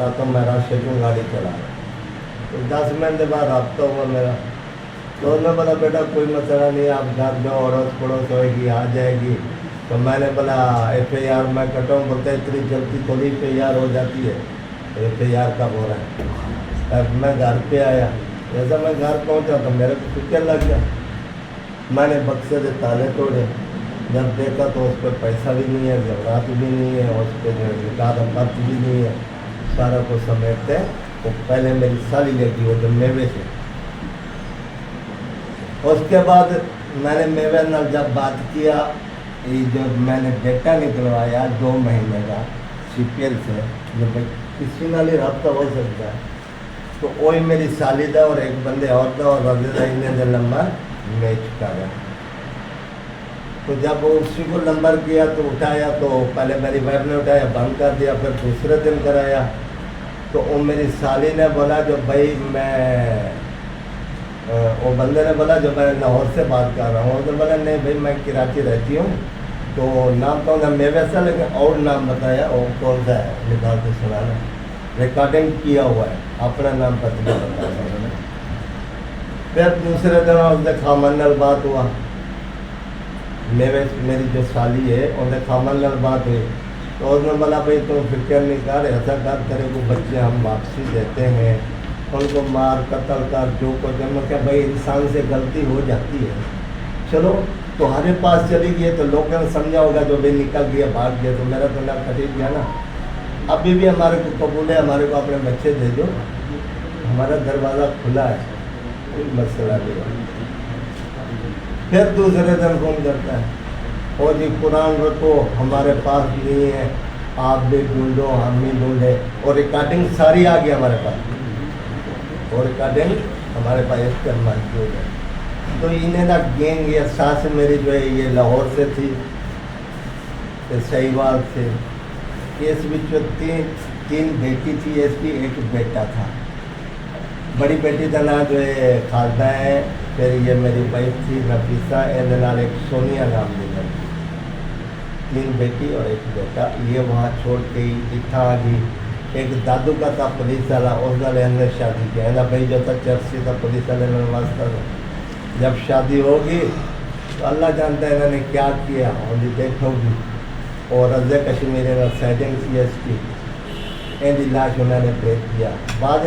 बताता हूँ, मैं रास्ते को गाड़ी चला रहा तो 10 मिनट बाद रब्ता हुआ मेरा। तो उसने बोला बेटा कोई मसला नहीं, आप घर जाओ, अड़ोस पड़ोस होएगी आ जाएगी। तो मैंने बोला FIR मैं कटाऊँ? बोलता है इतनी जल्दी थोड़ी FIR हो जाती है। FIR कब हो रहा है? अब मैं घर पे आया, जैसा मैं घर पहुंचा तो मेरे को फिक्र लग गया। मैंने बक्से से ताले तोड़े, जब देखा तो उस पर पैसा भी नहीं है, जवरात भी नहीं है, उस पर जो निकाह पत्र भी नहीं है, सारा कुछ समेटते। तो पहले मेरी साली लेगी वो जो मेवे से, उसके बाद मैंने मेवे नाल जब बात किया, ये जो मैंने डेटा निकलवाया 2 महीने का CPL से, जो भाई किसी नाल ही रब्ता हो सकता है, तो वही मेरी साली था और एक बंदे और था और रजीदा इन्हें नंबर मैच कर रहा। तो जब उसी को नंबर किया तो उठाया, तो पहले मेरी वाइफ ने उठाया, बंद कर दिया, फिर दूसरे दिन कराया। तो वो मेरी साली ने बोला जो भाई मैं वो बंदे ने बोला जो मैं लाहौर से बात कर रहा हूँ। तो बोला नहीं भाई मैं कराची रहती हूँ। तो नाम तो मैं वैसा, लेकिन और नाम बताया, और कौन सा है निकाल के सुनाना, रिकॉर्डिंग किया हुआ है, अपना नाम पता नहीं बताया उन्होंने। फिर दूसरे दिन उसने खामन नाल बात हुआ, मेरी जो साली है उनसे खामन नाल बात हुई। तो उसने बोला भाई तुम फिक्र नहीं कर, ऐसा कर तेरे को बच्चे हम वापसी देते हैं, उनको मार कत्ल कर जो कुछ। मैं क्या भाई इंसान से गलती हो जाती है, चलो तुम्हारे पास चली गई तो लोगों ने समझा होगा जो भाई निकल गया भाग गया, तो मेरा तो ना खरीद गया ना। अभी भी हमारे को कबूल है, हमारे को अपने बच्चे दे दो, हमारा दरवाज़ा खुला है, कोई मसला नहीं। फिर दूसरे दिन फोन करता है, और जी कुरान रखो हमारे पास नहीं है, आप भी ढूंढो हम भी ढूंढे, और रिकॉर्डिंग सारी आ गई हमारे पास, और रिकॉर्डिंग हमारे पास इस्तेमाल की है। तो इन्हें ना गैंग ये सास मेरी जो है ये लाहौर से थी, सहीवाल से। इस बीच तीन बेटी थी इसकी, एक बेटा था। बड़ी बेटी का नाम जो है खालदा है, फिर ये मेरी वाइफ थी नफीसा, एक सोनिया नाम दिया। 3 बेटी और 1 बेटा। ये वहाँ छोड़ के इतना आ गई। एक दादू का था पुलिस वाला, उस वाले ने शादी किया ना भाई, जो था चर्ची था पुलिस वाले में वास्ता था। जब शादी होगी तो अल्लाह जानता है इन्होंने क्या किया, और देखोगी। और रज़े कश्मीरी में सेटिंग सी इसकी, इनकी लाश उन्होंने भेज दिया। बाद